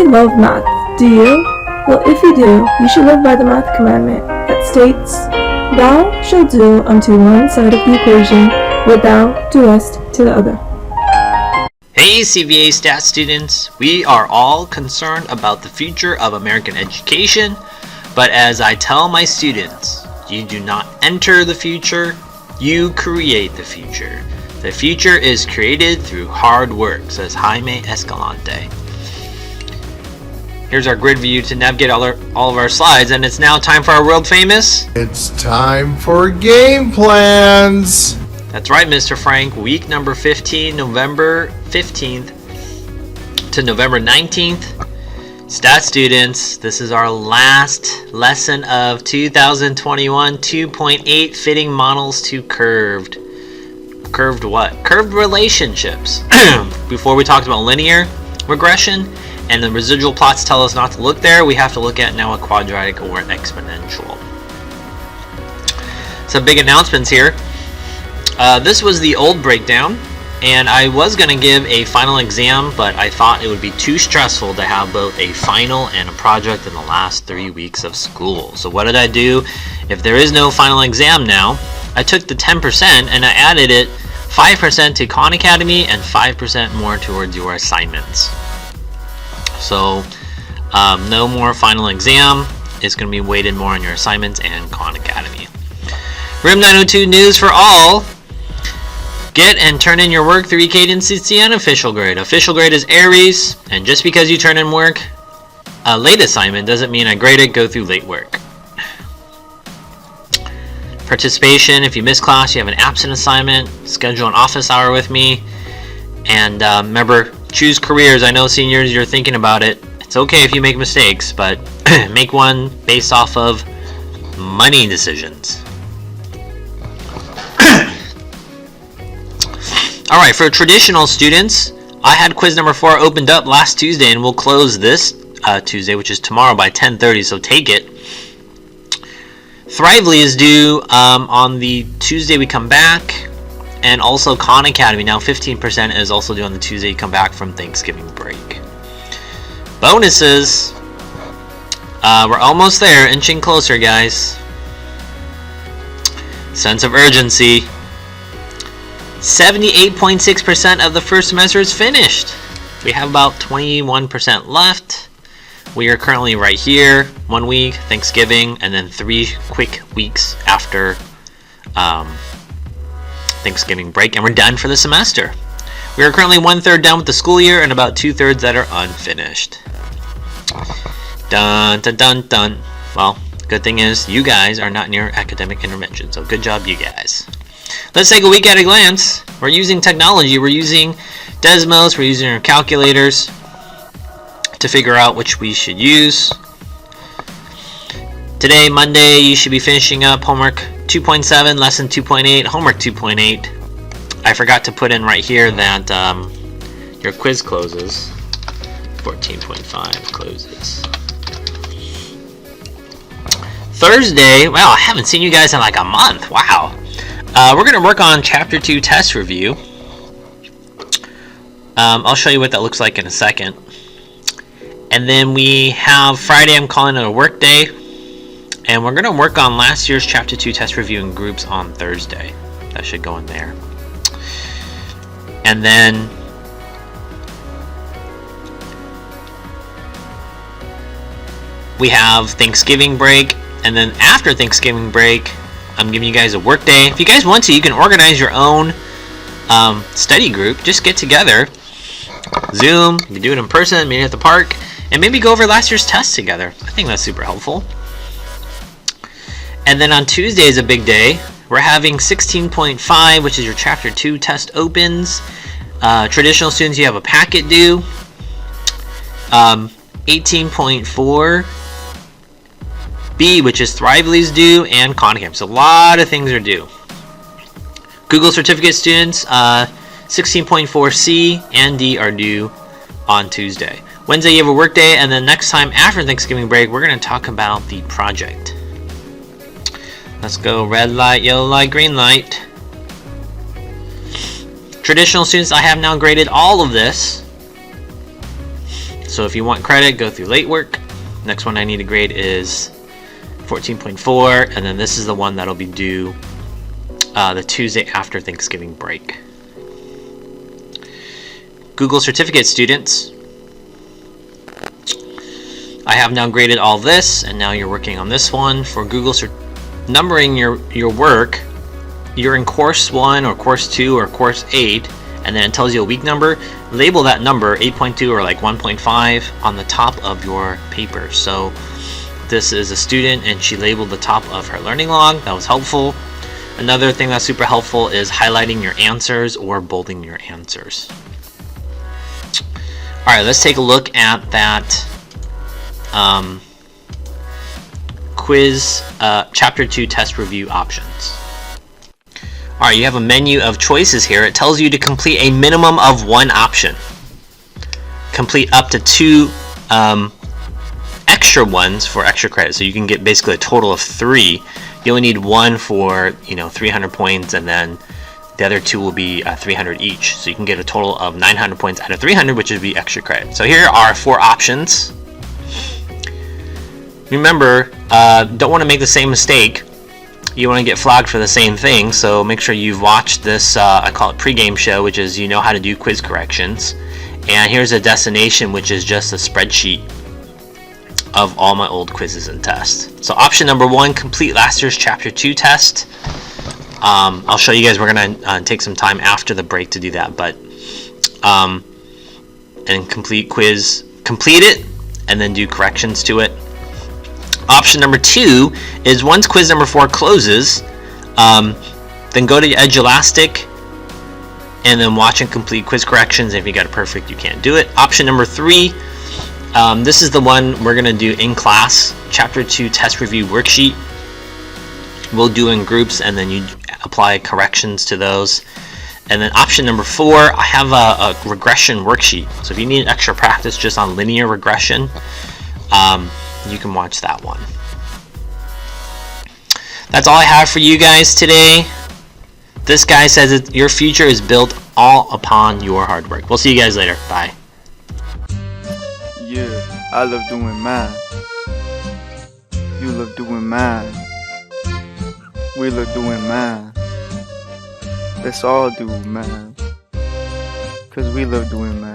I love math. Do you? Well, if you do, you should live by the math commandment that states, Thou shalt do unto one side of the equation what thou doest to the other. Hey CVA Stats students, we are all concerned about the future of American education, but as I tell my students, you do not enter the future, you create the future. The future is created through hard work, says Jaime Escalante. Here's our grid view to navigate all of our slides, and it's now time for our world famous... It's time for game plans! That's right, Mr. Frank. Week number 15, November 15th to November 19th. Stat students, this is our last lesson of 2021 2.8 fitting models to curved. Curved what? Curved relationships. Before we talked about linear regression, and the residual plots tell us not to look there, we have to look at now a quadratic or exponential. Some big announcements here. This was the old breakdown, and I was going to give a final exam, but I thought it would be too stressful to have both a final and a project in the last 3 weeks of school. So what did I do? If there is no final exam now, I took the 10% and I added it 5% to Khan Academy and 5% more towards your assignments. So no more final exam. It's going to be weighted more on your assignments and Khan Academy. Room 902 news for all. Get and turn in your work 3 cadences and official grade. Official grade is Aries, and just because you turn in work, a late assignment doesn't mean I grade it, go through late work. Participation, if you miss class, you have an absent assignment, schedule an office hour with me. And remember, choose careers. I know seniors, you're thinking about it. It's okay if you make mistakes, but make one based off of money decisions. Alright, for traditional students, I had quiz number 4 opened up last Tuesday, and we'll close this Tuesday, which is tomorrow, by 10:30, so take it. Thrively is due on the Tuesday we come back, and also Khan Academy. Now 15% is also due on the Tuesday you come back from Thanksgiving break. Bonuses, we're almost there, inching closer, guys. Sense of urgency. 78.6% of the first semester is finished. We have about 21% left. We are currently right here. 1 week, Thanksgiving, and then 3 quick weeks after Thanksgiving break, and we're done for the semester. We are currently 1/3 done with the school year and about 2/3 that are unfinished. Dun dun dun dun. Well, good thing is you guys are not near academic intervention, so good job, you guys. Let's take a week at a glance. We're using technology. We're using Desmos. We're using our calculators to figure out which we should use. Today, Monday, you should be finishing up homework 2.7, lesson 2.8, homework 2.8. I forgot to put in right here that your quiz closes. 14.5 closes. Thursday, wow, I haven't seen you guys in like a month. Wow. We're going to work on Chapter 2 test review. I'll show you what that looks like in a second. And then we have Friday, I'm calling it a work day. And we're going to work on last year's Chapter 2 test review in groups on Thursday. That should go in there. And then we have Thanksgiving break. And then after Thanksgiving break, I'm giving you guys a work day. If you guys want to, you can organize your own study group. Just get together. Zoom. You can do it in person, meet at the park. And maybe go over last year's test together. I think that's super helpful. And then on Tuesday is a big day. We're having 16.5, which is your Chapter 2 test opens. Traditional students, you have a packet due. 18.4 B, which is Thrively's due, and Khan Academy. So a lot of things are due. Google certificate students, 16.4 C and D are due on Tuesday. Wednesday you have a work day, and then next time after Thanksgiving break, we're going to talk about the project. Let's go red light, yellow light, green light. Traditional students, I have now graded all of this. So if you want credit, go through late work. Next one I need to grade is 14.4, and then this is the one that'll be due the Tuesday after Thanksgiving break. Google certificate students, I have now graded all this, and now you're working on this one. For Google numbering your work, you're in course 1 or course 2 or course 8, and then it tells you a week number. Label that number 8.2 or like 1.5 on the top of your paper. So this is a student, and she labeled the top of her learning log. That was helpful. Another thing that's super helpful is highlighting your answers or bolding your answers. Alright, let's take a look at that quiz chapter 2 test review options. Alright, you have a menu of choices here. It tells you to complete a minimum of 1 option. Complete up to 2 extra ones for extra credit, so you can get basically a total of 3. You only need 1 for 300 points, and then the other 2 will be 300 each. So you can get a total of 900 points out of 300, which would be extra credit. So here are 4 options. Remember, don't want to make the same mistake. You want to get flagged for the same thing, so make sure you've watched this, I call it pregame show, which is how to do quiz corrections. And here's a destination, which is just a spreadsheet of all my old quizzes and tests. So option number 1, complete last year's chapter 2 test. I'll show you guys, we're gonna take some time after the break to do that, but and complete it, and then do corrections to it. Option number 2 is once quiz number 4 closes, then go to Edge Elastic and then watch and complete quiz corrections. If you got it perfect, you can't do it. Option number 3, this is the one we're gonna do in class, chapter 2 test review worksheet. We'll do in groups, and then you apply corrections to those. And then option number 4, I have a regression worksheet. So if you need extra practice just on linear regression, you can watch that one. That's all I have for you guys today. This guy says that your future is built all upon your hard work. We'll see you guys later. Bye. Yeah, I love doing mine. You love doing mine. We love doing mine. Let's all do mine. 'Cause we love doing mine.